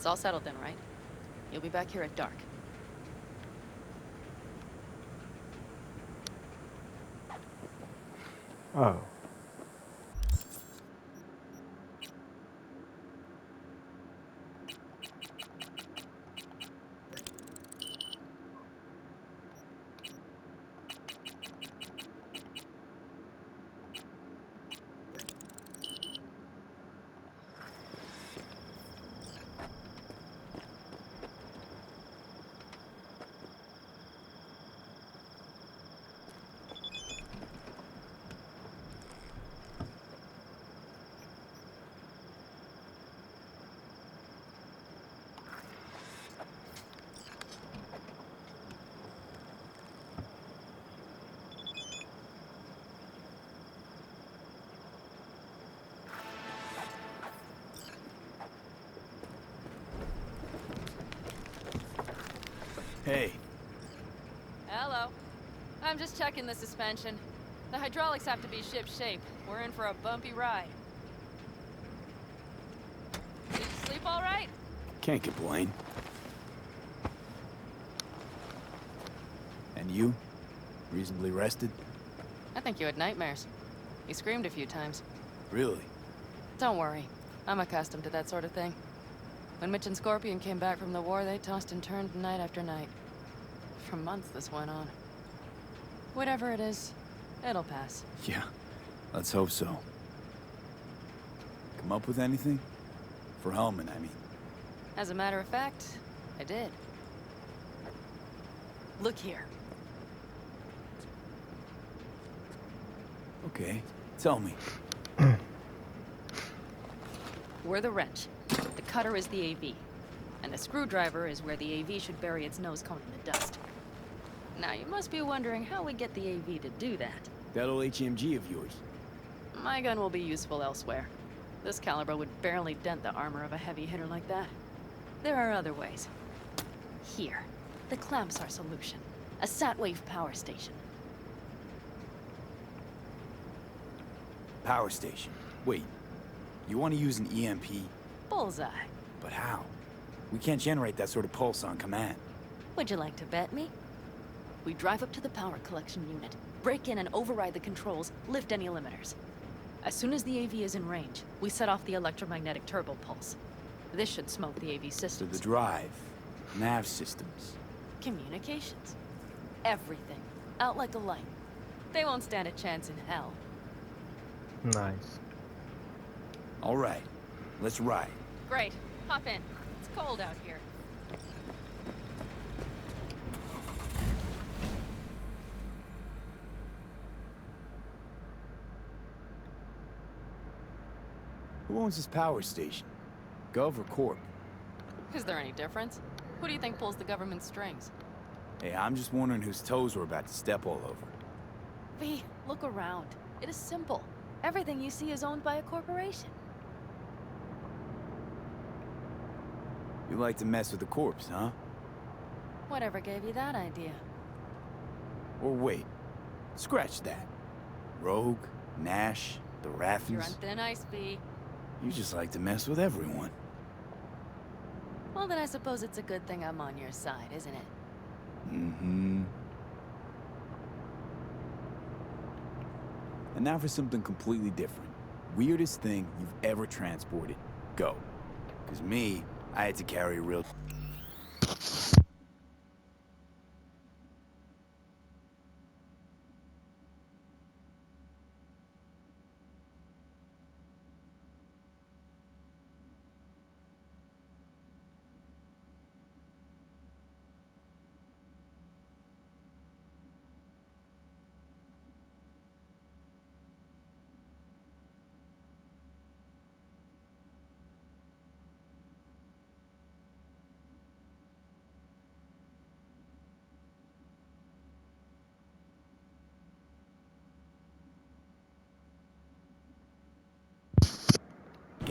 It's all settled then, right? You'll be back here at dark. Oh. Hey. Hello. I'm just checking the suspension. The hydraulics have to be ship-shape. We're in for a bumpy ride. Did you sleep all right? Can't complain. And you? Reasonably rested? I think you had nightmares. You screamed a few times. Really? Don't worry. I'm accustomed to that sort of thing. When Mitch and Scorpion came back from the war, they tossed and turned night after night. For months this went on. Whatever it is, it'll pass. Yeah. Let's hope so. Come up with anything? For Hellman, I mean. As a matter of fact, I did. Look here. Okay. Tell me. We're the wrench. The cutter is the AV. And the screwdriver is where the AV should bury its nose cone in the dust. Now, you must be wondering how we get the AV to do that. That old HMG of yours. My gun will be useful elsewhere. This caliber would barely dent the armor of a heavy hitter like that. There are other ways. Here. The clamps are solution. A sat-wave power station. Power station. Wait. You want to use an EMP? Bullseye. But how? We can't generate that sort of pulse on command. Would you like to bet me? We drive up to the power collection unit, break in and override the controls, lift any limiters. As soon as the AV is in range, we set off the electromagnetic turbo pulse. This should smoke the AV So systems. the drive, nav systems. Communications. Everything. Out like a light. They won't stand a chance in hell. Nice. All right. Let's ride. Great. Hop in. It's cold out here. Who owns this power station? Gov or Corp? Is there any difference? Who do you think pulls the government's strings? Hey, I'm just wondering whose toes we're about to step all over. V, look around. It is simple. Everything you see is owned by a corporation. You like to mess with the corpse, huh? Whatever gave you that idea? Or wait. Scratch that. Rogue, Nash, the You're Raffens. on thin ice, V. You just like to mess with everyone. Well, then I suppose it's a good thing I'm on your side, isn't it? Mm-hmm. And now for something completely different. Weirdest thing you've ever transported. Go. 'Cause me, I had to carry a real...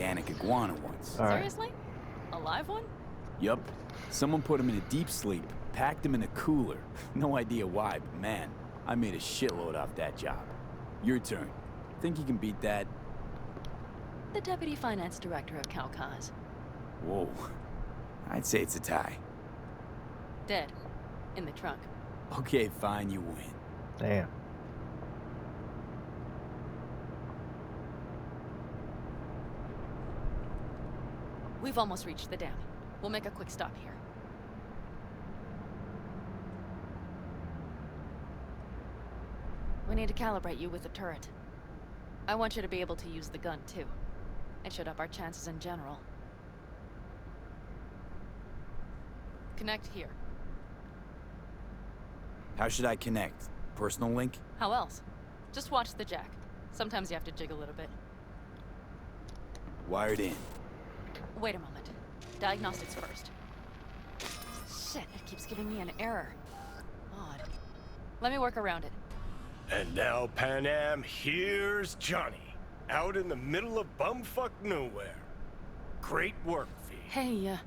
organic iguana once. All right. Seriously? A live one? Yup. Someone put him in a deep sleep, packed him in a cooler. No idea why, but man, I made a shitload off that job. Your turn. Think you can beat that? The deputy finance director of Calcaz. Whoa. I'd say it's a tie. Dead. In the trunk. Okay, fine, you win. Damn. We've almost reached the dam. We'll make a quick stop here. We need to calibrate you with the turret. I want you to be able to use the gun, too. It should up our chances in general. Connect here. How should I connect? Personal link? How else? Just watch the jack. Sometimes you have to jig a little bit. Wired in. Wait a moment. Diagnostics first. Shit, it keeps giving me an error. Odd. Let me work around it. And now, Panam, here's Johnny. Out in the middle of bumfuck nowhere. Great work, V. Hey,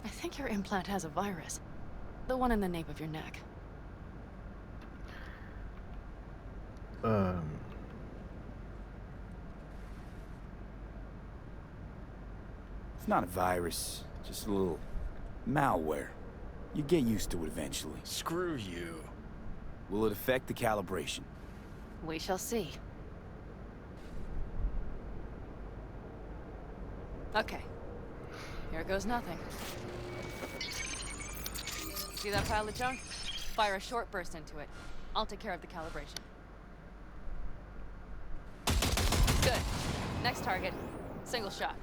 I think your implant has a virus. The one in the nape of your neck. It's not a virus, just a little malware. You get used to it eventually. Screw you. Will it affect the calibration? We shall see. Okay. Here goes nothing. See that pile of junk? Fire a short burst into it. I'll take care of the calibration. Good. Next target. Single shot.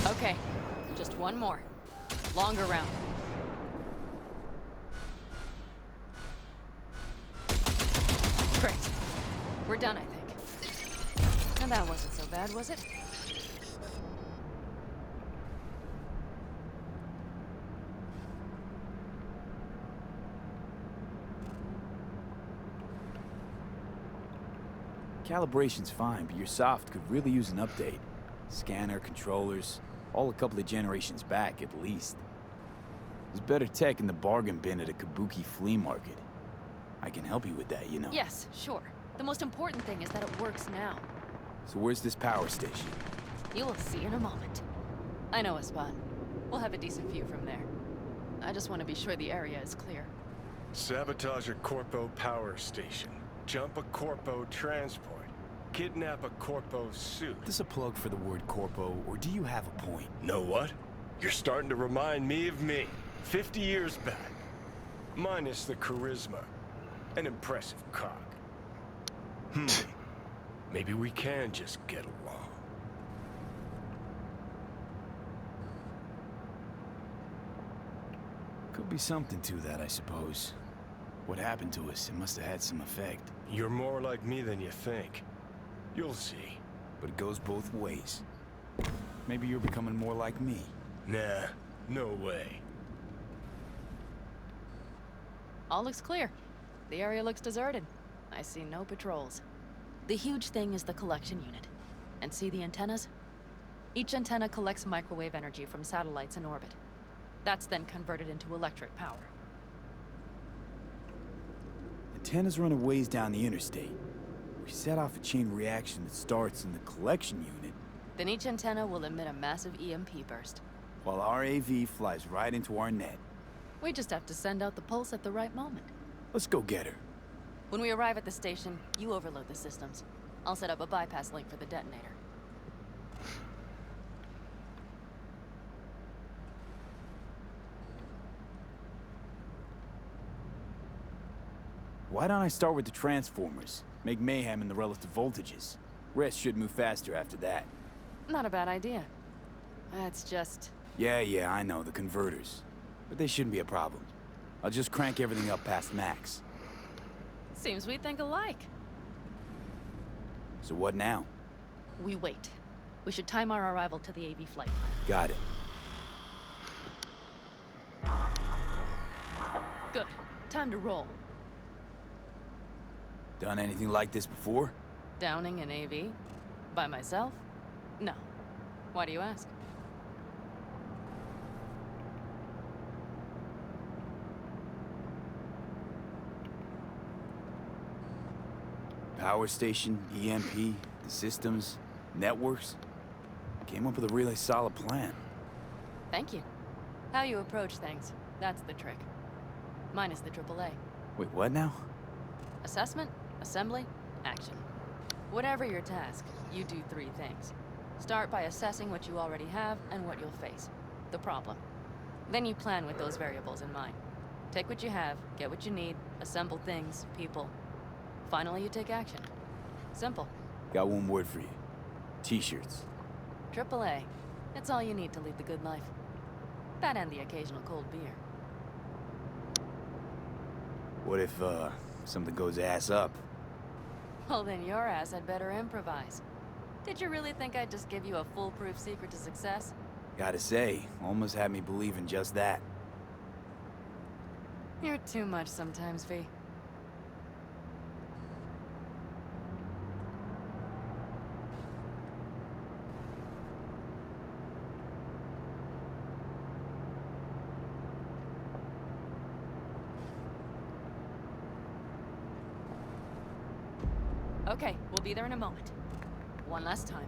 Okay. Just one more. Longer round. Great. We're done, I think. And that wasn't so bad, was it? Calibration's fine, but your soft could really use an update. Scanner, controllers, all a couple of generations back, at least. There's better tech in the bargain bin at a Kabuki flea market. I can help you with that, you know. Yes, sure. The most important thing is that it works now. So where's this power station? You will see in a moment. I know a spot. We'll have a decent view from there. I just want to be sure the area is clear. Sabotage a Corpo power station. Jump a Corpo transport. Kidnap a Corpo suit. Is this a plug for the word corpo, or do you have a point? Know what? You're starting to remind me of me. 50 years back. Minus the charisma. An impressive cock. Maybe we can just get along. Could be something to that, I suppose. What happened to us, it must have had some effect. You're more like me than you think. You'll see. But it goes both ways. Maybe you're becoming more like me. Nah, no way. All looks clear. The area looks deserted. I see no patrols. The huge thing is the collection unit. And see the antennas? Each antenna collects microwave energy from satellites in orbit. That's then converted into electric power. Antennas run a ways down the interstate. We set off a chain reaction that starts in the collection unit, Then each antenna will emit a massive EMP burst. while our AV flies right into our net. We just have to send out the pulse at the right moment. Let's go get her. When we arrive at the station, you overload the systems. I'll set up a bypass link for the detonator. Why don't I start with the transformers? Make mayhem in the relative voltages. Rest should move faster after that. Not a bad idea. That's just... Yeah, I know, the converters. But they shouldn't be a problem. I'll just crank everything up past max. Seems we think alike. So what now? We wait. We should time our arrival to the AV flight plan. Got it. Good. Time to roll. Done anything like this before? Downing an AV? By myself? No. Why do you ask? Power station, EMP, the systems, networks. Came up with a really solid plan. Thank you. How you approach things, that's the trick. Mine is the AAA. Wait, what now? Assessment, assembly, action. Whatever your task, you do three things. Start by assessing what you already have and what you'll face. The problem. Then you plan with those variables in mind. Take what you have, get what you need, assemble things, people. Finally, you take action. Simple. Got one word for you. T-shirts. AAA. It's all you need to lead the good life. That and the occasional cold beer. What if, something goes ass up? Well, then your ass had better improvise. Did you really think I'd just give you a foolproof secret to success? Gotta say, almost had me believe in just that. You're too much sometimes, V. Okay, we'll be there in a moment. One last time.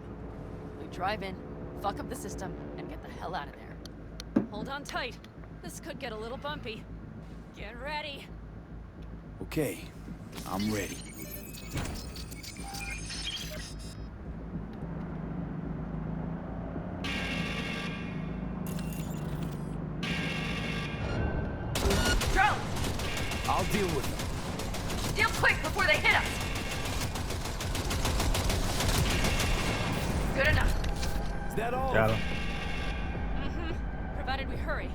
We drive in, fuck up the system, and get the hell out of there. Hold on tight. This could get a little bumpy. Get ready. Okay, I'm ready. Drone! I'll deal with them. Deal quick before they hit us! Good enough. Is that all? Got him. Mm-hmm. Provided we hurry.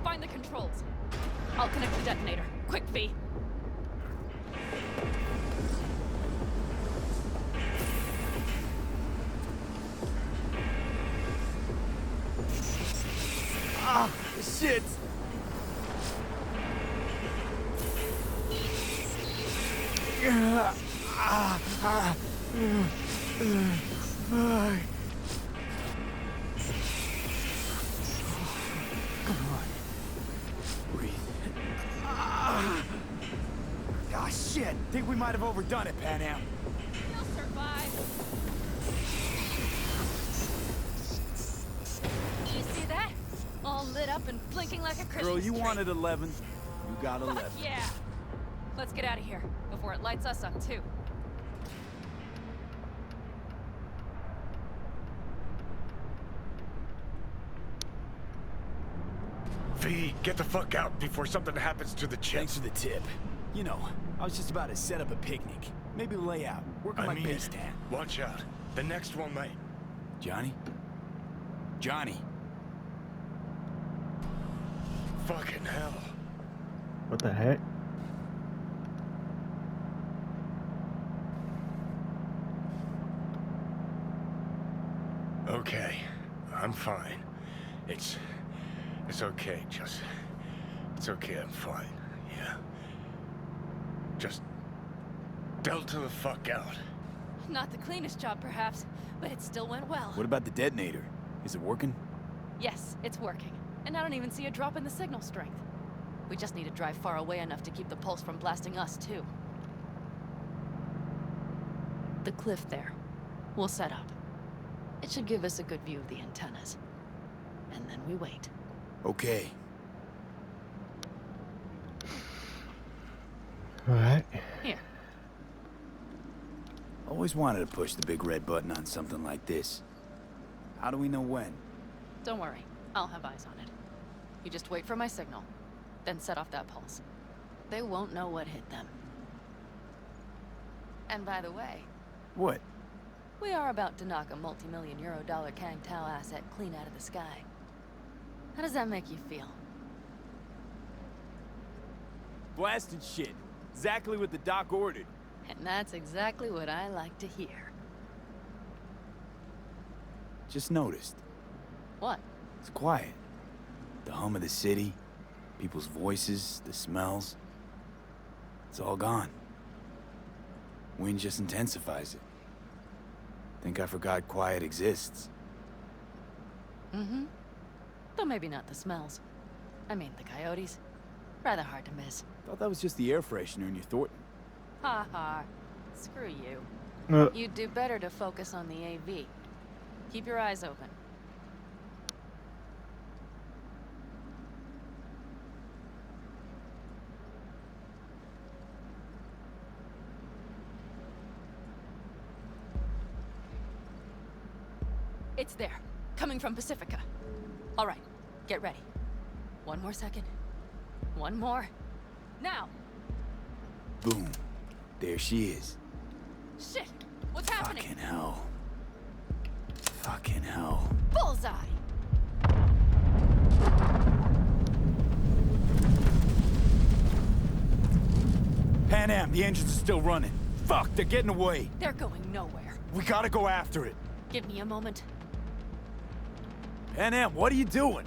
Find the controls. I'll connect the detonator. Quick, V. Ah, shit! Come on. Breathe. Ah, shit! Think we might have overdone it, Panam. You'll survive. You see that? All lit up and blinking like a Christmas Girl, you tree. wanted 11. You got 11. Fuck yeah! Let's get out of here before it lights us up too. V, get the fuck out before something happens to the chip. Thanks for the tip. You know, I was just about to set up a picnic. Maybe lay out. Work on my base tan. Watch out. The next one might. Johnny? Johnny. Fucking hell. What the heck? Okay, I'm fine. It's okay, it's okay, I'm fine, yeah. Just delta the fuck out. Not the cleanest job, perhaps, but it still went well. What about the detonator? Is it working? Yes, it's working. And I don't even see a drop in the signal strength. We just need to drive far away enough to keep the pulse from blasting us, too. The cliff there. We'll set up. It should give us a good view of the antennas. And then we wait. Okay. Alright. Here. Always wanted to push the big red button on something like this. How do we know when? Don't worry. I'll have eyes on it. You just wait for my signal. Then set off that pulse. They won't know what hit them. And by the way, What? we are about to knock a multi-million euro Kang Tao asset clean out of the sky. How does that make you feel? Blasted shit. Exactly what the doc ordered. And that's exactly what I like to hear. Just noticed. What? It's quiet. The hum of the city, people's voices, the smells. It's all gone. Wind just intensifies it. Think I forgot quiet exists. Mm-hmm. Though maybe not the smells. I mean, the coyotes. Rather hard to miss. Thought that was just the air freshener in your Thornton. Ha ha. Screw you. You'd do better to focus on the AV. Keep your eyes open. It's there. Coming from Pacifica. All right. Get ready. One more second. One more. Now! Boom. There she is. Shit! What's happening? Fucking hell. Fucking hell. Bullseye! Panam, the engines are still running. Fuck, they're getting away. They're going nowhere. We gotta go after it. Give me a moment. Panam, what are you doing?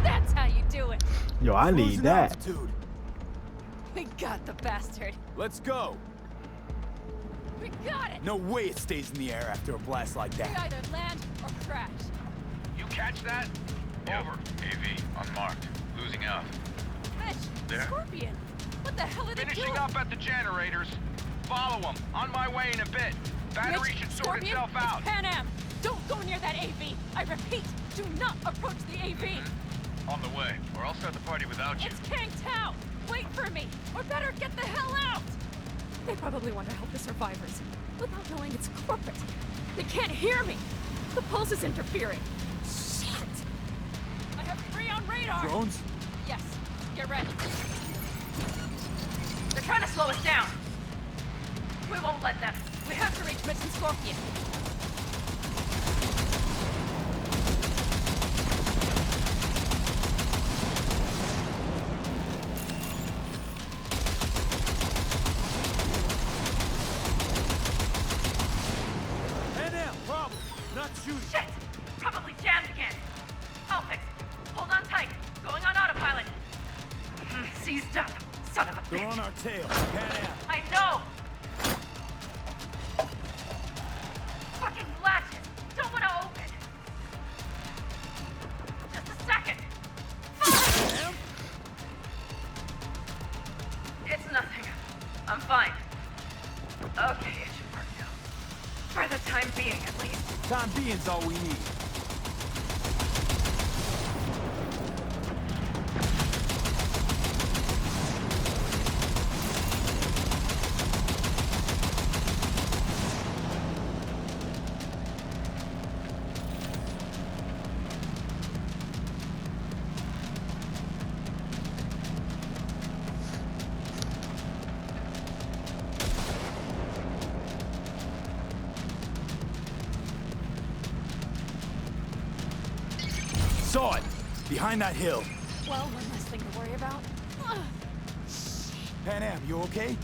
That's how you do it. Yo, I need Losing that. altitude. We got the bastard. Let's go. We got it. No way it stays in the air after a blast like We that. either land or crash. You catch that? Over. AV, unmarked. Losing out. Mitch, There. Scorpion. What the hell are they Finishing doing? up at the generators. Follow them. On my way in a bit. Battery Mitch, should sort Scorpion, itself out. It's Panam. Don't go near that AV. I repeat, do not approach the AV. On the way, or I'll start the party without you. It's Kang Tao. Wait for me, or better get the hell out. They probably want to help the survivors, without knowing it's corporate. They can't hear me. The pulse is interfering. Shit. I have 3 on radar. Drones? Yes. Get ready. They're trying to slow us down. We won't let them. We have to reach Mitch and Scorpion. Panam, problem. Not shooting. Shit! Probably jammed again. I'll fix it. Hold on tight. Going on autopilot. Seized up. Son of a They're on bitch. our tail. Panam. I know! Fucking latches! Don't want to open! Just a second! Panam? It's nothing. I'm fine. Okay, it should work now. For the time being, at least. Time being's all we need. Saw it! Behind that hill. Well, one less thing to worry about. Panam, you okay?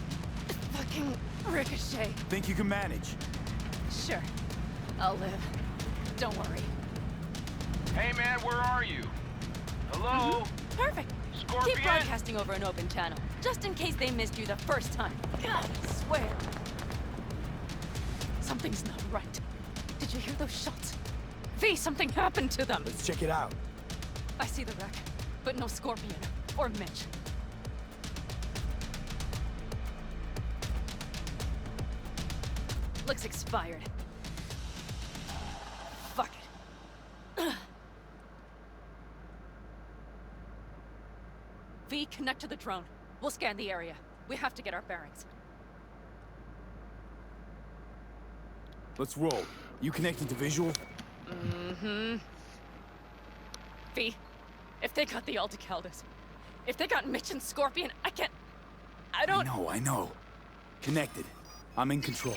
Fucking ricochet. Think you can manage? Sure. I'll live. Don't worry. Hey man, where are you? Hello? Perfect. Scorpion? Keep broadcasting over an open channel, just in case they missed you the first time. God, I swear. Something's not right. Did you hear those shots? V, something happened to them. Let's check it out. I see the wreck, but no Scorpion or Mitch. Looks expired. Fuck it. V, connect to the drone. We'll scan the area. We have to get our bearings. Let's roll. You connected to visual? Mm-hmm. V, if they got the Aldecaldos, if they got Mitch and Scorpion, I don't... I know. Connected. I'm in control.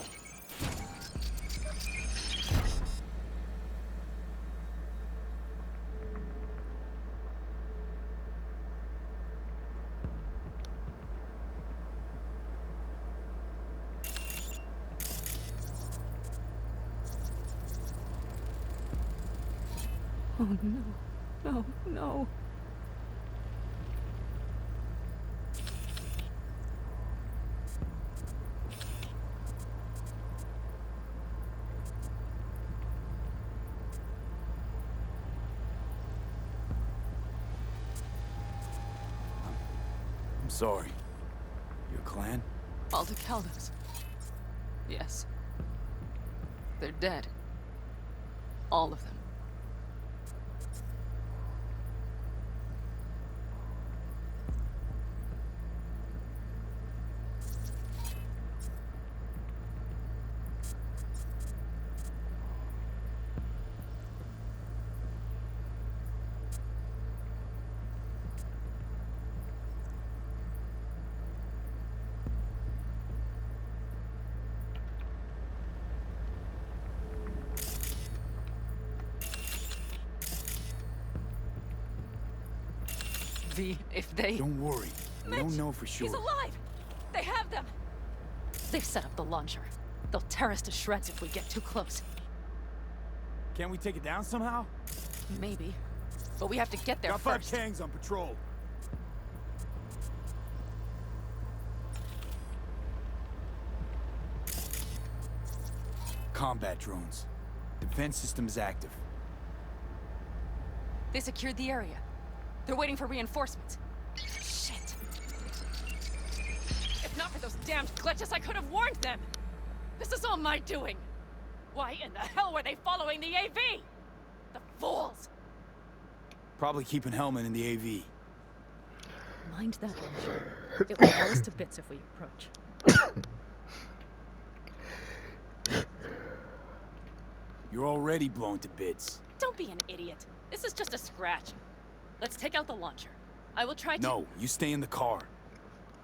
Oh no. No, no. sorry. Your clan? All the Caldos. Yes. They're dead. All of them. If they... Don't worry. We don't know for sure. He's alive! They have them! They've set up the launcher. They'll tear us to shreds if we get too close. Can't we take it down somehow? Maybe. But we have to get there Got first. 5 Kangs on patrol. Combat drones. Defense system is active. They secured the area. They're waiting for reinforcements. Shit. If not for those damned glitches, I could have warned them! This is all my doing! Why in the hell were they following the AV? The fools! Probably keeping Hellman in the AV. Mind that launcher. It will blow us to bits if we approach. You're already blown to bits. Don't be an idiot. This is just a scratch. Let's take out the launcher. I will try to... No, you stay in the car.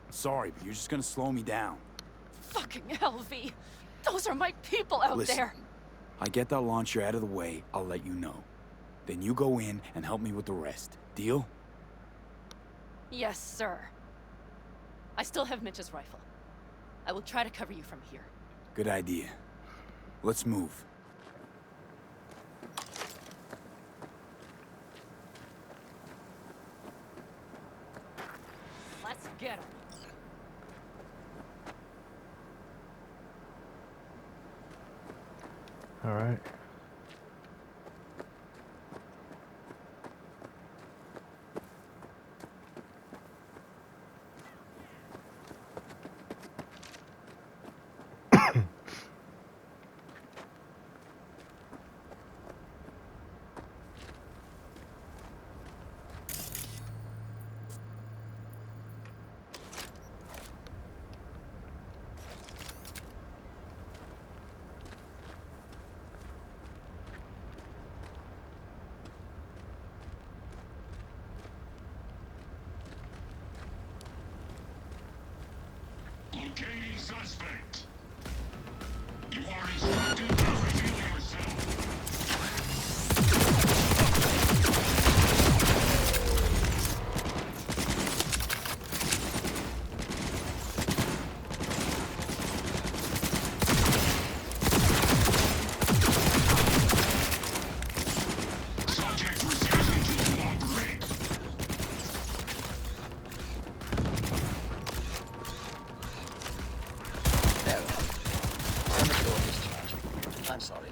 Sorry, but you're just gonna slow me down. Fucking hell, V. Those are my people out Listen, there. I get that launcher out of the way, I'll let you know. Then you go in and help me with the rest. Deal? Yes, sir. I still have Mitch's rifle. I will try to cover you from here. Good idea. Let's move. Let's get him. All right. Locating suspect. You are instructed to reveal yourself. Subject refusing to cooperate. There we are. Premature discharge. I'm sorry.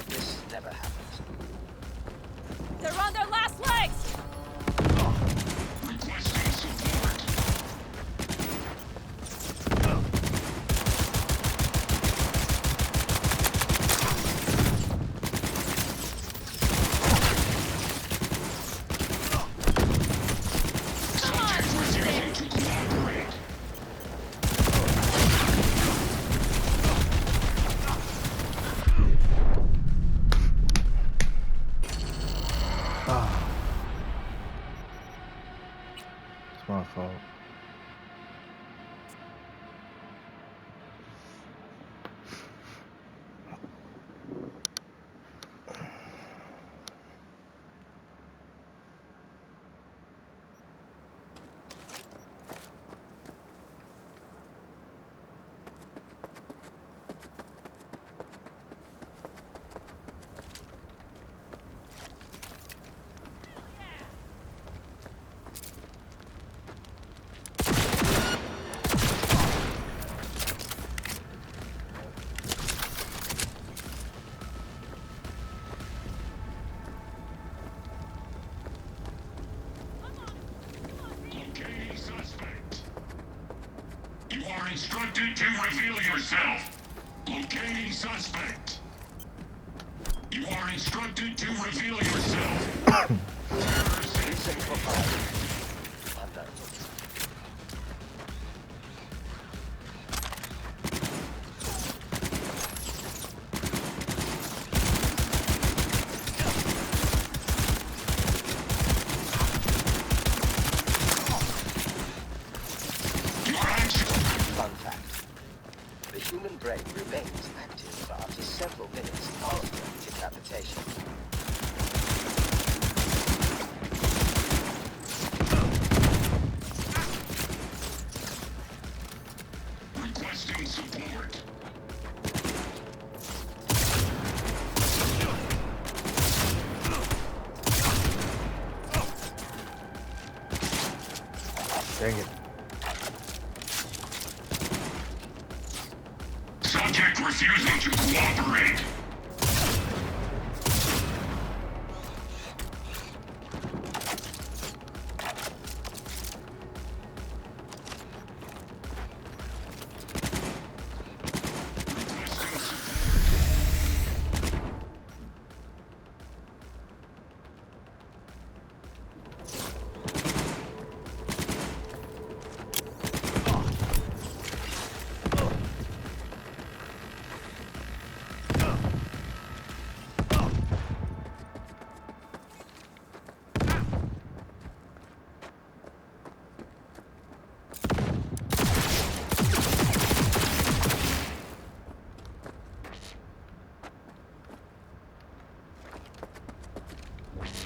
This never happens. They're on their last legs! Requesting support. Subject refusing to cooperate. It's my fault. instructed to reveal yourself. Locating suspect. You are instructed to reveal yourself. Listen for fire. I'm done. Fun fact. The human brain remains active after several minutes after decapitation. Requesting support. Dang it. Subject refusing to cooperate. Requesting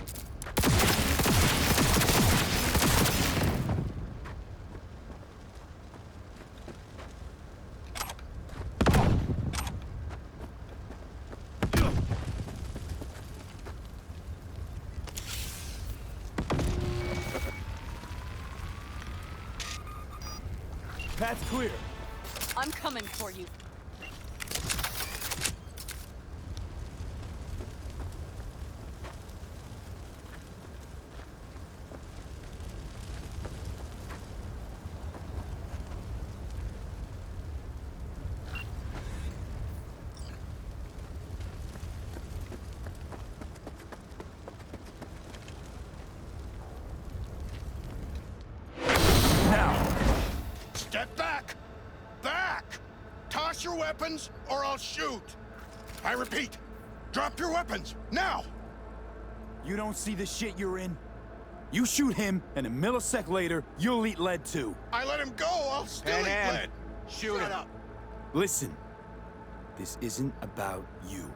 support. Path's clear. I'm coming for you. Step back! Back! Toss your weapons, or I'll shoot! I repeat, drop your weapons, now! You don't see the shit you're in? You shoot him, and a millisecond later, you'll eat lead too. I let him go, I'll still eat Panam, lead! shoot Shut him. up! Listen, this isn't about you.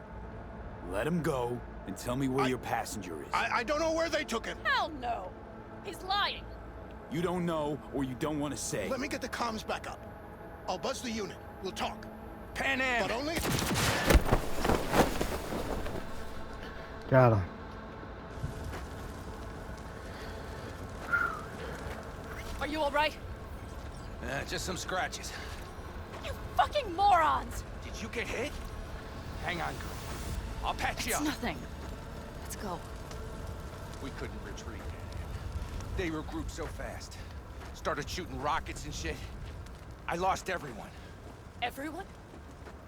Let him go, and tell me where your passenger is. I don't know where they took him. Hell no! He's lying! You don't know, or you don't want to say. Let me get the comms back up. I'll buzz the unit. We'll talk. Panam! But only... Got him. Are you alright? Just some scratches. You fucking morons! Did you get hit? Hang on, girl. I'll patch you It's up. nothing. Let's go. We couldn't retreat. They regrouped so fast. Started shooting rockets and shit. I lost everyone. Everyone?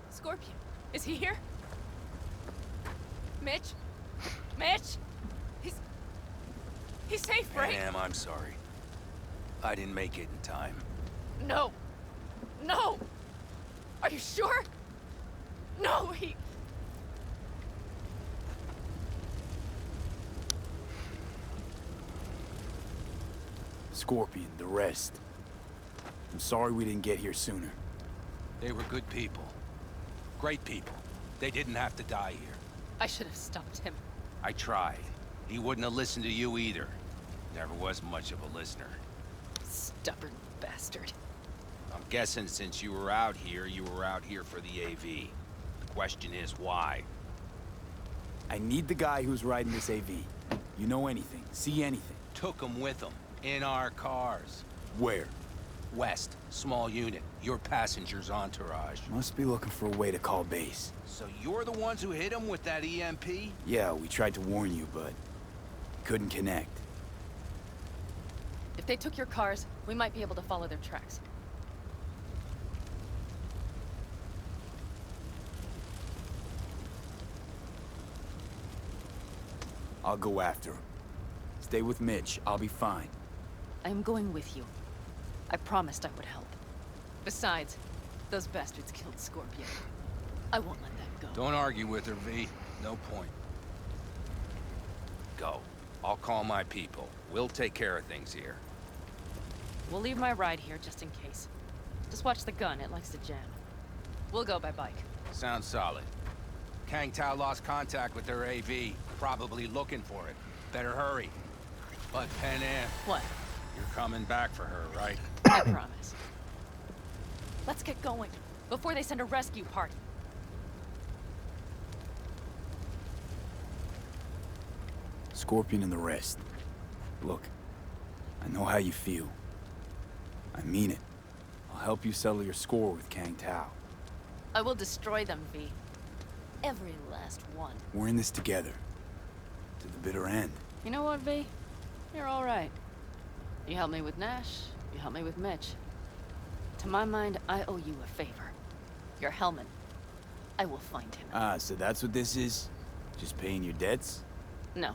Scorpion, is he here? Mitch? Mitch? He's safe, right? Panam, I'm sorry. I didn't make it in time. No. No! Are you sure? No, he... Scorpion, the rest. I'm sorry we didn't get here sooner. They were good people. Great people. They didn't have to die here. I should have stopped him. I tried. He wouldn't have listened to you either. Never was much of a listener. Stubborn bastard. I'm guessing since you were out here for the AV. The question is why? I need the guy who's riding this AV. You know anything, see anything. Took him with him. In our cars. Where? West, small unit. Your passenger's entourage. Must be looking for a way to call base. So you're the ones who hit him with that EMP? Yeah, we tried to warn you, but couldn't connect. If they took your cars, we might be able to follow their tracks. I'll go after him. Stay with Mitch. I'll be fine. I am going with you. I promised I would help. Besides, those bastards killed Scorpion. I won't let that go. Don't argue with her, V. No point. Go. I'll call my people. We'll take care of things here. We'll leave my ride here just in case. Just watch the gun, it likes to jam. We'll go by bike. Sounds solid. Kang Tao lost contact with their AV. Probably looking for it. Better hurry. But Panam, What? you're coming back for her, right? I promise. Let's get going, before they send a rescue party. Scorpion and the rest. Look, I know how you feel. I mean it. I'll help you settle your score with Kang Tao. I will destroy them, V. Every last one. We're in this together. To the bitter end. You know what, V? You're all right. You helped me with Nash, you helped me with Mitch. To my mind, I owe you a favor. Your helmet. I will find him. Ah, so that's what this is? Just paying your debts? No.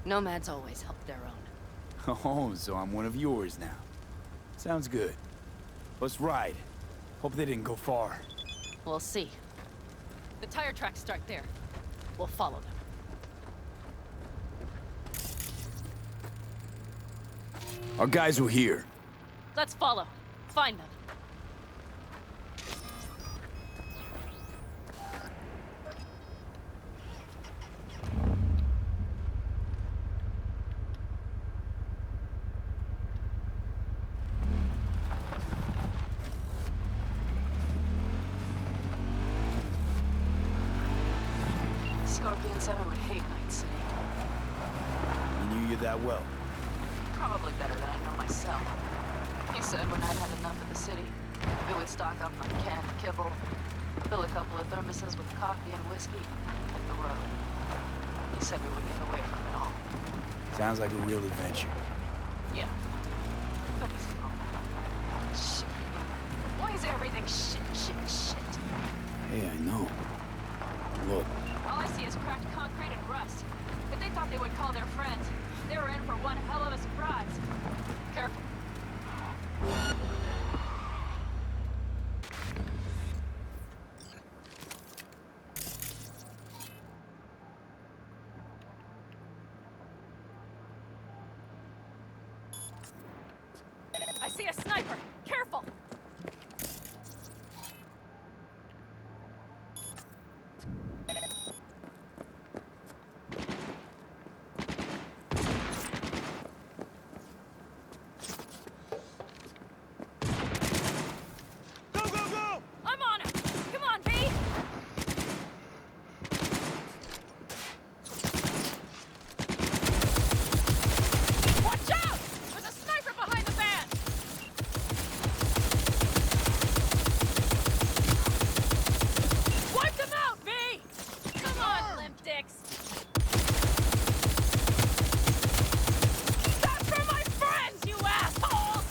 Nomads always help their own. Oh, so I'm one of yours now. Sounds good. Let's ride. Hope they didn't go far. We'll see. The tire tracks start there. We'll follow them. Our guys were here. Let's follow. Find them. Scorpion said I would hate Night City. He knew you that well. Probably better than I know myself. He said when I'd had enough of the city, we would stock up on canned kibble, fill a couple of thermoses with coffee and whiskey, hit the road. He said we would get away from it all. Sounds like a real adventure. Yeah. But he's wrong. Shit. Why is everything shit, shit, shit? Hey, I know. Look, All I see is cracked concrete and rust. If they thought they would call their friends, they were in for one hell of a surprise. Careful. I see a sniper! Careful! Go, go, go! I'm on him! Come on, V! Watch out! There's a sniper behind the van! Wipe them out, V! Come on, limp dicks! That's for my friends, you assholes!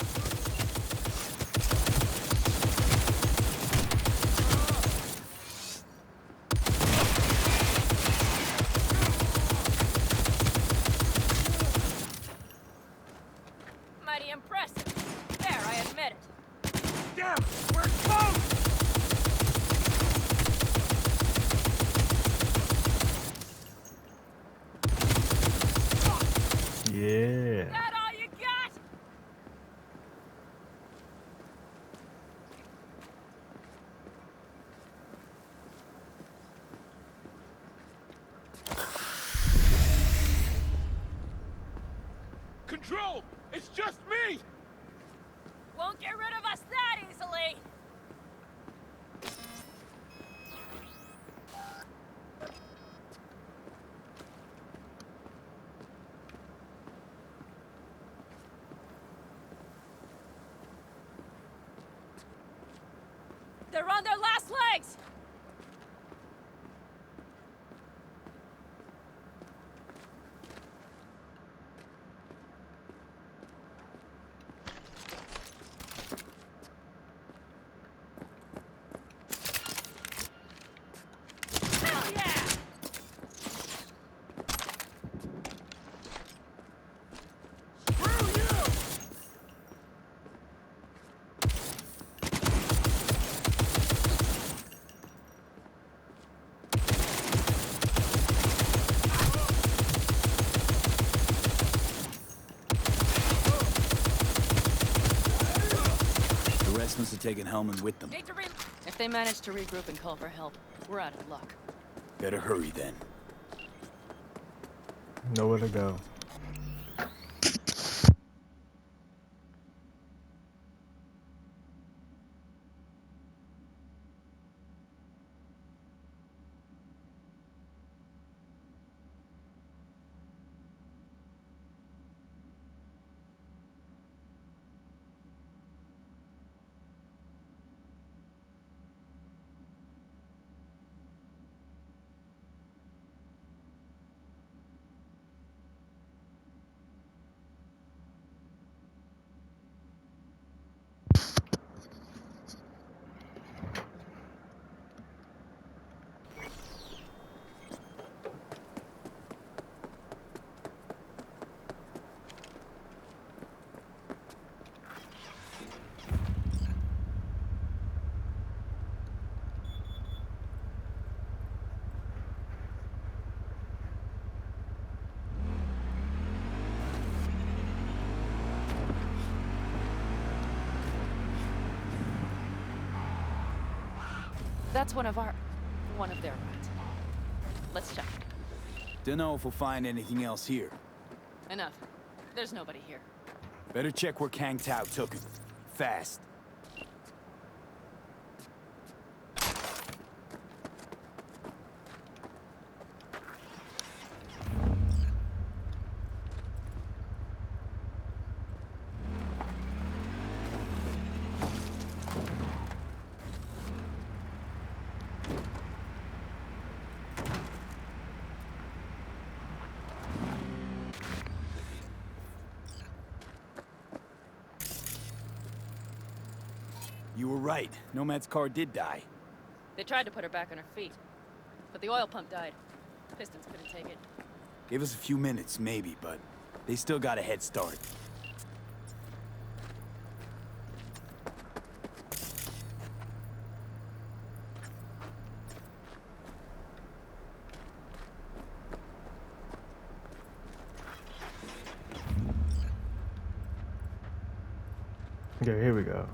Mighty impressive. There, I admit it. Damn, we're close! Yeah. That all you got? Control! It's just me! Won't get rid of us that easily! They're on their last legs! Hell yeah! taking Hellman with them. If they manage to regroup and call for help, we're out of luck. Better hurry then. Nowhere to go. That's one of their rides. Let's check. Dunno if we'll find anything else here. Enough. There's nobody here. Better check where Kang Tao took him. Fast. You were right. Nomad's car did die. They tried to put her back on her feet, but the oil pump died. Pistons couldn't take it. Gave us a few minutes, maybe, but they still got a head start. Okay, here we go.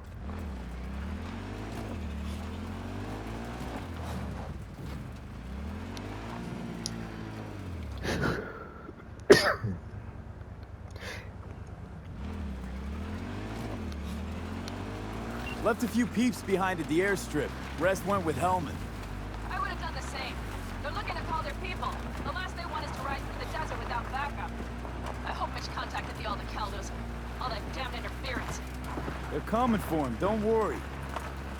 Left a few peeps behind at the airstrip. Rest went with Hellman. I would have done the same. They're looking to call their people. The last they want is to ride through the desert without backup. I hope Mitch contacted the Aldecaldos. All that damned interference. They're coming for him, don't worry.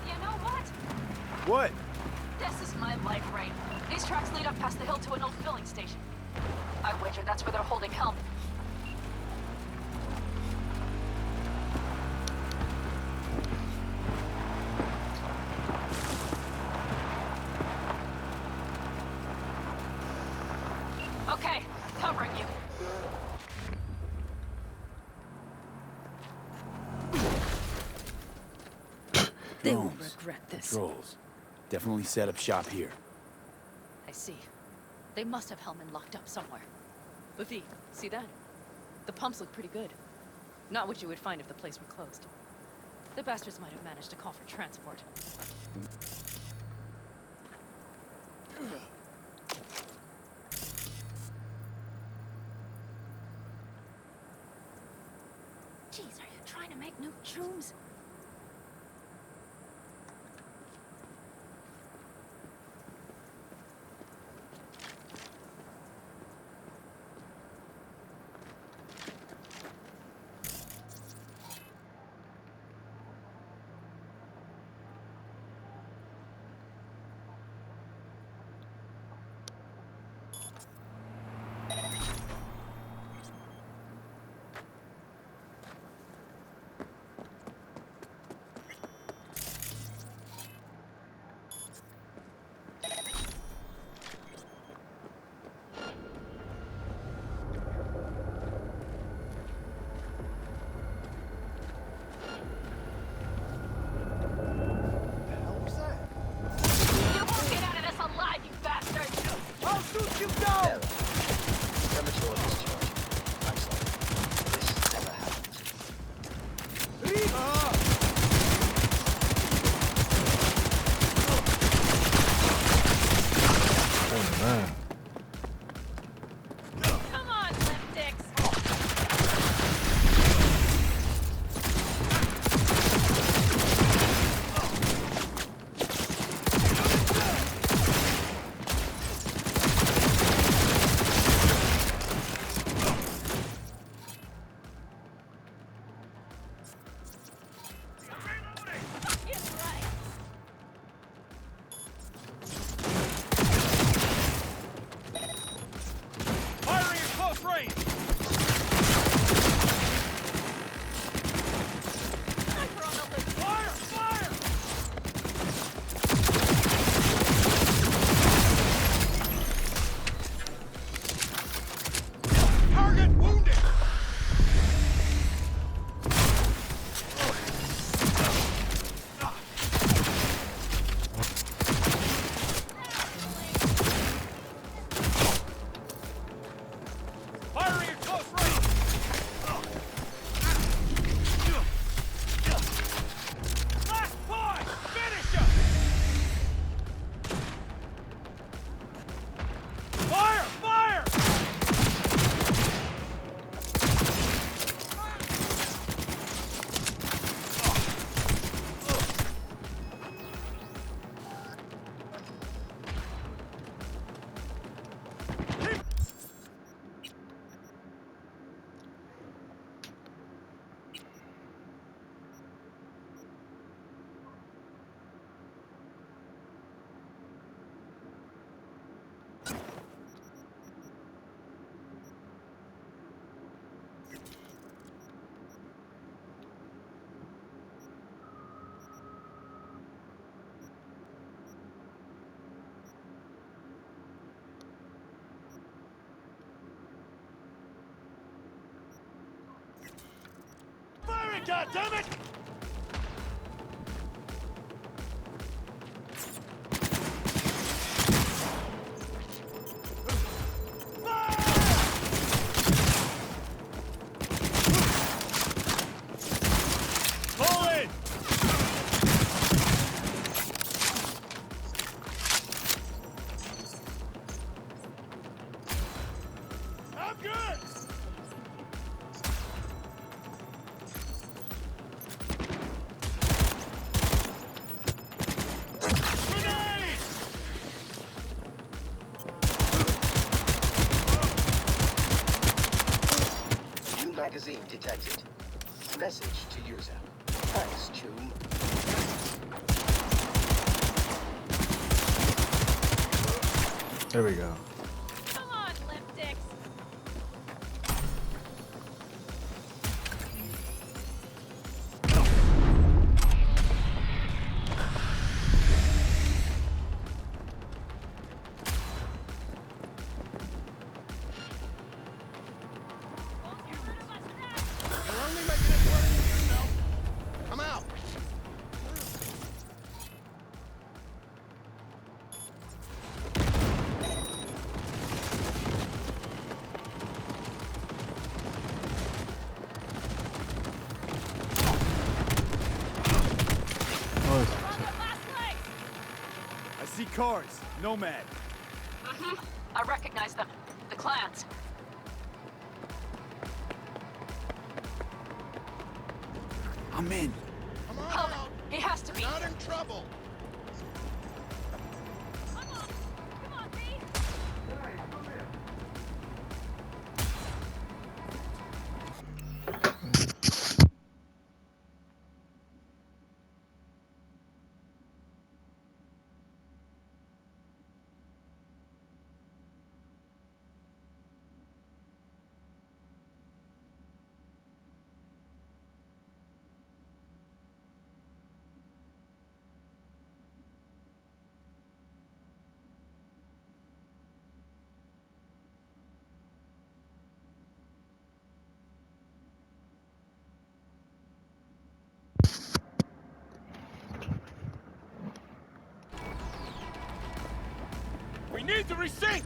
You know what? What? This is my life right. These tracks lead up past the hill to an old filling station. I wager that's where they're holding Helm. Okay, covering you. They will Drones. regret this. Patrols. Definitely set up shop here. I see. They must have Hellman locked up somewhere. But V, see that? The pumps look pretty good. Not what you would find if the place were closed. The bastards might have managed to call for transport. Jeez, are you trying to make new shrooms? goddammit! Pull it! I'm good! Grenade! New magazine detected. Message to user. Thanks, Choom. There we go. Come on, lipsticks. You're only making it worse for yourself. I'm out. I see cars. Nomad. I recognize them. The clans. I'm in. Come on Helmet. out. He has to be. Not in trouble. Come on. Come on, B. We need to resync!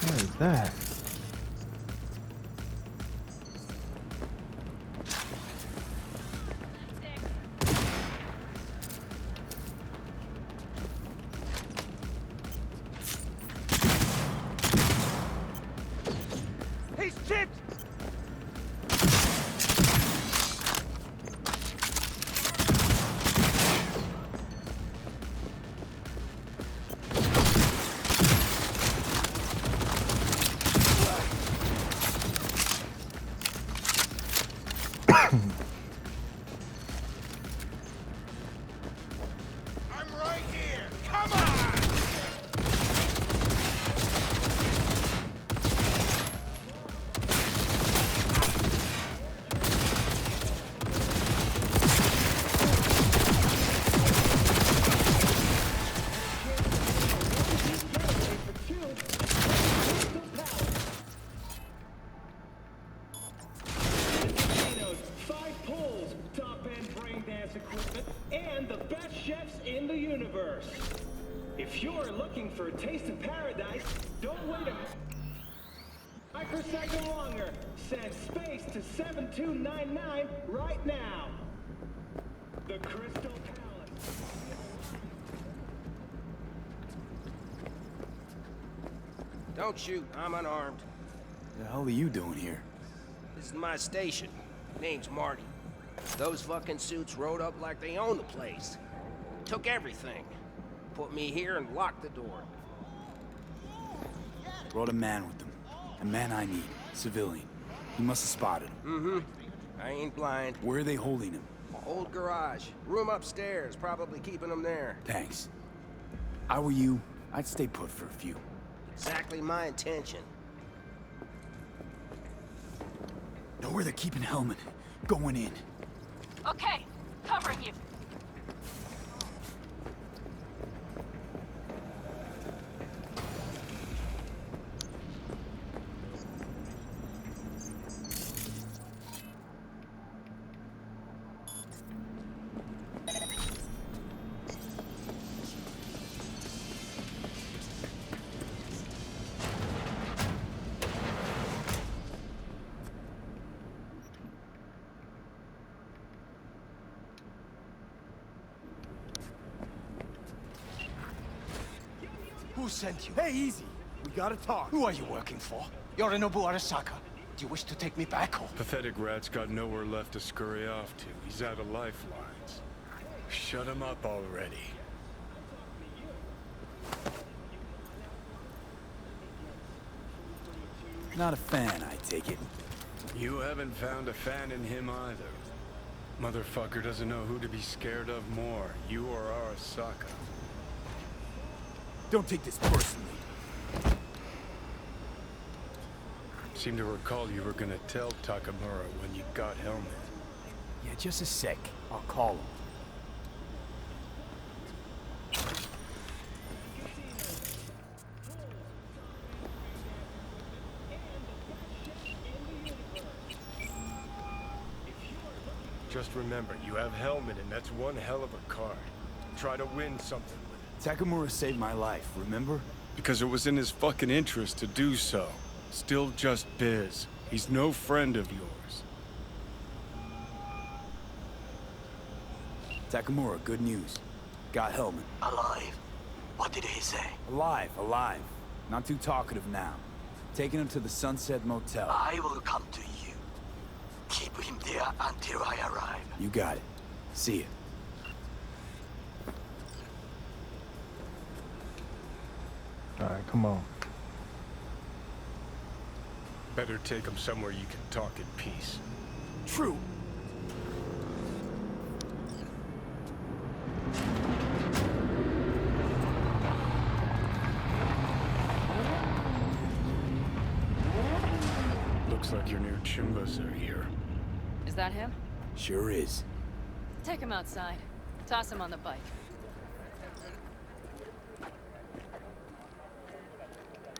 What is that? He's chipped! I'm right here! Come on! Casinos, 5 pools, top-end brain dance equipment, and the best chefs in the universe. If you're looking for a taste of paradise, don't wait a microsecond longer. Send space to 7299 right now. The Crystal Palace. Don't shoot, I'm unarmed. The hell are you doing here? This is my station. Name's Marty. Those fucking suits rode up like they own the place. Took everything. Put me here and locked the door. Brought a man with them. A man I need. Civilian. He must have spotted him. I ain't blind. Where are they holding him? Old garage. Room upstairs. Probably keeping him there. Thanks. I were you, I'd stay put for a few. Exactly my intention. Know where they're keeping Hellman. Going in. Okay, covering you. Who sent you? Hey, easy. We gotta talk. Who are you working for? Yorinobu Arasaka. Do you wish to take me back home? Pathetic rat's got nowhere left to scurry off to. He's out of lifelines. Shut him up already. Not a fan, I take it. You haven't found a fan in him either. Motherfucker doesn't know who to be scared of more, you or Arasaka. Don't take this personally. Seem to recall you were gonna tell Takamura when you got Helmet. Yeah, just a sec. I'll call him. Just remember, you have Helmet and that's one hell of a card. Try to win something with it. Takamura saved my life, remember? Because it was in his fucking interest to do so. Still just biz. He's no friend of yours. Takamura, good news. Got Helmet. Alive. What did he say? Alive, alive. Not too talkative now. Taking him to the Sunset Motel. I will come to you. Keep him there until I arrive. You got it. See ya. Alright, come on. Better take him somewhere you can talk in peace. True. Looks like your new Chumbas are here. Is that him? Sure is. Take him outside. Toss him on the bike.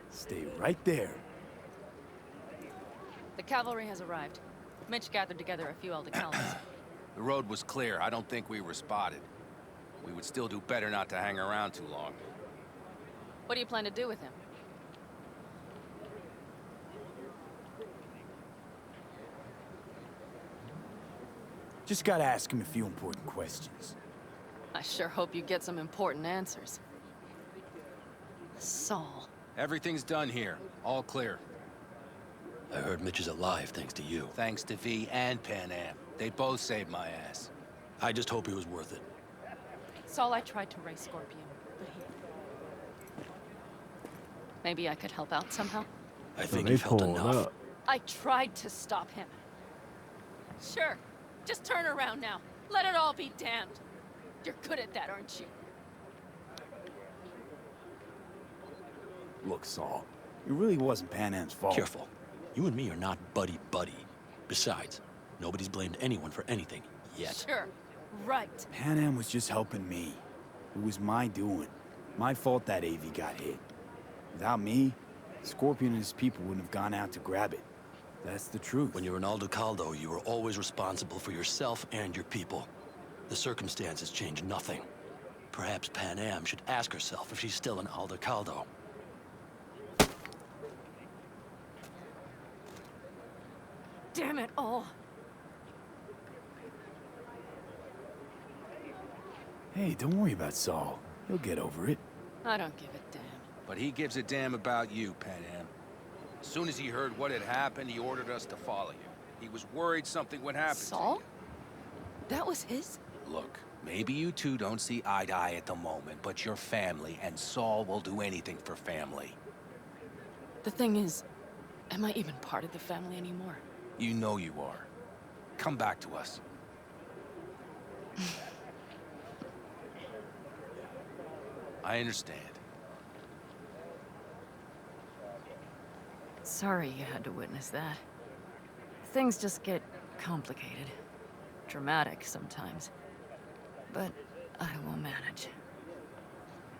Stay right there. The cavalry has arrived. Mitch gathered together a few Aldecalans. The road was clear. I don't think we were spotted. We would still do better not to hang around too long. What do you plan to do with him? Just gotta ask him a few important questions. I sure hope you get some important answers. Saul. Everything's done here. All clear. I heard Mitch is alive thanks to you. Thanks to V and Panam. They both saved my ass. I just hope it was worth it. Saul, I tried to raise Scorpion, but he... Maybe I could help out somehow? I So think they you've helped pulled enough. up. I tried to stop him. Sure. Just turn around now. Let it all be damned. You're good at that, aren't you? Look, Saul, it really wasn't Panam's fault. Careful. You and me are not buddy-buddy. Besides, nobody's blamed anyone for anything, yet. Sure. Right. Panam was just helping me. It was my doing. My fault that AV got hit. Without me, Scorpion and his people wouldn't have gone out to grab it. That's the truth. When you're an Aldecaldo, you are always responsible for yourself and your people. The circumstances change nothing. Perhaps Panam should ask herself if she's still an Aldecaldo. Damn it all. Hey, don't worry about Saul. He'll get over it. I don't give a damn. But he gives a damn about you, Panam. As soon as he heard what had happened, he ordered us to follow you. He was worried something would happen Saul? to That was his? you. Look, maybe you two don't see eye to eye at the moment, but you're family, and Saul will do anything for family. The thing is, am I even part of the family anymore? You know you are. Come back to us. I understand. Sorry you had to witness that. Things just get complicated. Dramatic sometimes. But I will manage.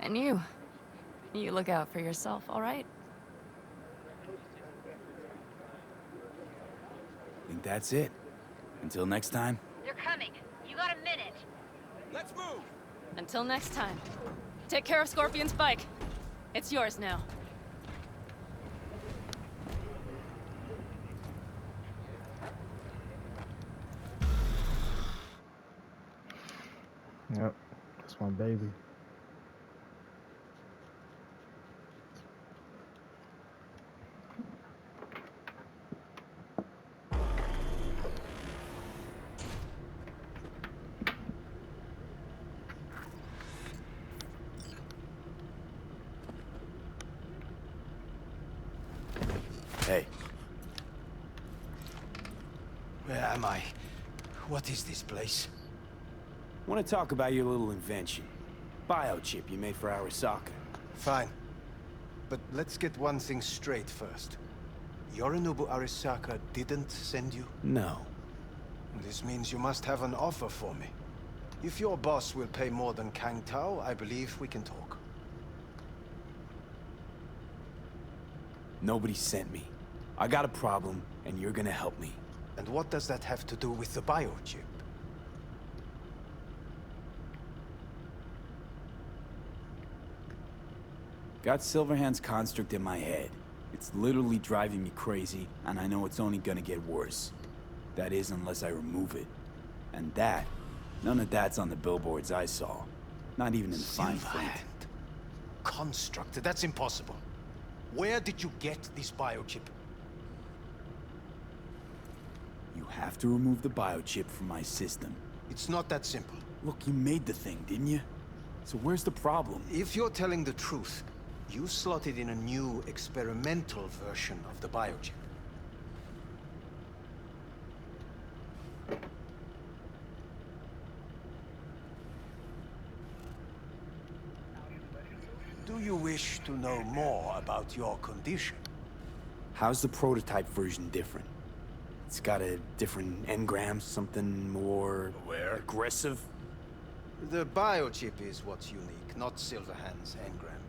And you look out for yourself, all right? Think that's it. Until next time. They're coming. You got a minute. Let's move! Until next time. Take care of Scorpion's bike. It's yours now. Yep, that's my baby. Hey. Where am I? What is this place? Want to talk about your little invention. Biochip you made for Arasaka. Fine. But let's get one thing straight first. Yorinobu Arasaka didn't send you? No. This means you must have an offer for me. If your boss will pay more than Kang Tao, I believe we can talk. Nobody sent me. I got a problem, and you're gonna help me. And what does that have to do with the biochip? Got Silverhand's construct in my head. It's literally driving me crazy, and I know it's only gonna get worse. That is, unless I remove it. And that, none of that's on the billboards I saw. Not even in the fine print. Construct? That's impossible. Where did you get this biochip? You have to remove the biochip from my system. It's not that simple. Look, you made the thing, didn't you? So where's the problem? If you're telling the truth, you slotted in a new experimental version of the biochip. Do you wish to know more about your condition? How's the prototype version different? It's got a different engram, something more... aggressive? The biochip is what's unique, not Silverhand's engram.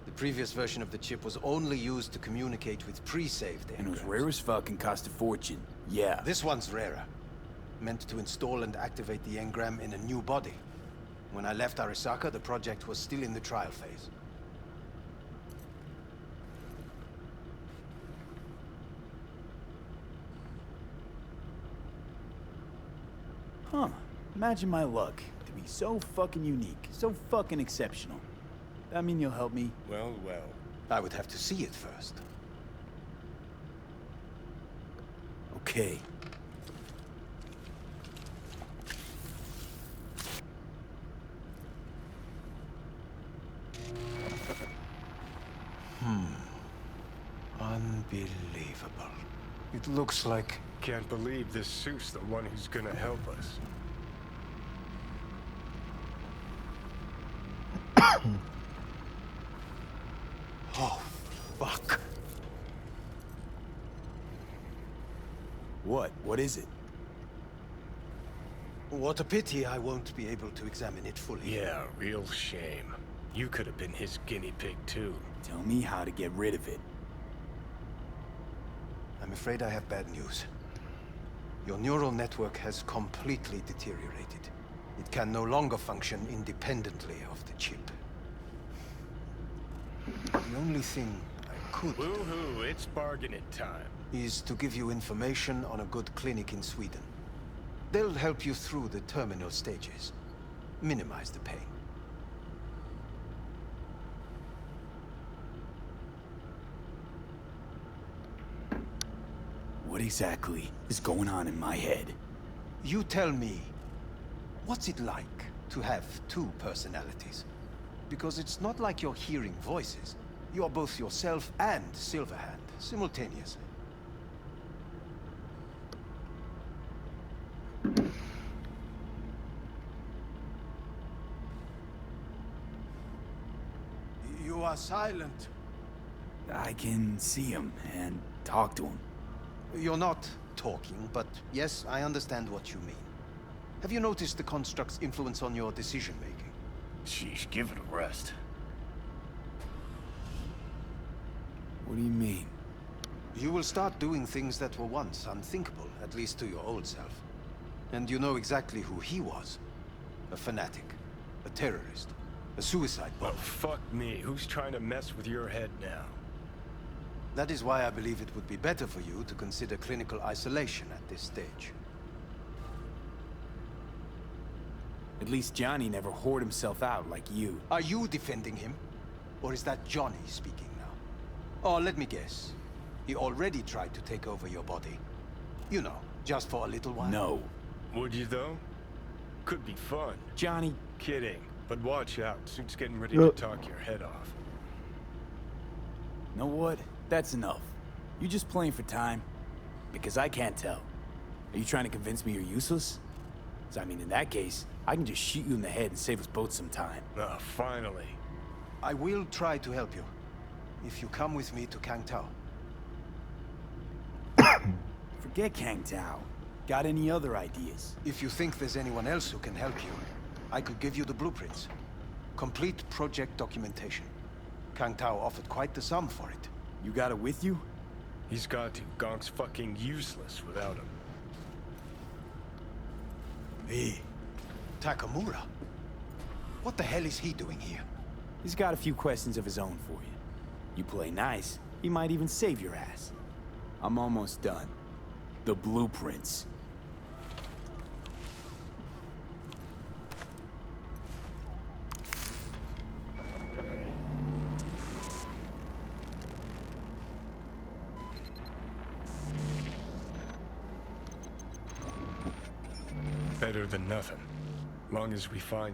The previous version of the chip was only used to communicate with pre-saved engrams. And it was rare as fuck and cost a fortune. Yeah. This one's rarer. Meant to install and activate the engram in a new body. When I left Arasaka, the project was still in the trial phase. Huh. Imagine my luck. To be so fucking unique, so fucking exceptional. That mean you'll help me? Well, well. I would have to see it first. Okay. Unbelievable. It looks like... Can't believe this suit's the one who's gonna help us. Oh, fuck. What? What is it? What a pity I won't be able to examine it fully. Yeah, real shame. You could have been his guinea pig, too. Tell me how to get rid of it. I'm afraid I have bad news. Your neural network has completely deteriorated. It can no longer function independently of the chip. The only thing I could Woohoo, it's bargaining time. is to give you information on a good clinic in Sweden. They'll help you through the terminal stages. Minimize the pain. What exactly is going on in my head? You tell me, what's it like to have two personalities? Because it's not like you're hearing voices. You're both yourself and Silverhand, simultaneously. You are silent. I can see him and talk to him. You're not talking, but yes, I understand what you mean. Have you noticed the construct's influence on your decision-making? Sheesh, give it a rest. What do you mean? You will start doing things that were once unthinkable, at least to your old self. And you know exactly who he was. A fanatic, a terrorist, a suicide bomber. Well, fuck me. Who's trying to mess with your head now? That is why I believe it would be better for you to consider clinical isolation at this stage. At least Johnny never whored himself out like you. Are you defending him? Or is that Johnny speaking now? Oh, let me guess. He already tried to take over your body. You know, just for a little while. No. Would you, though? Could be fun. Johnny. Kidding. But watch out. Suit's getting ready to talk your head off. Know what? That's enough. You just playing for time? Because I can't tell. Are you trying to convince me you're useless? 'Cause, I mean, in that case, I can just shoot you in the head and save us both some time. Ah, finally. I will try to help you, if you come with me to Kang Tao. Forget Kang Tao. Got any other ideas? If you think there's anyone else who can help you, I could give you the blueprints. Complete project documentation. Kang Tao offered quite the sum for it. You got it with you? He's got to. Gonk's fucking useless without him. Hey, Takamura? What the hell is he doing here? He's got a few questions of his own for you. You play nice, he might even save your ass. I'm almost done. The blueprints. Better than nothing. Long as we find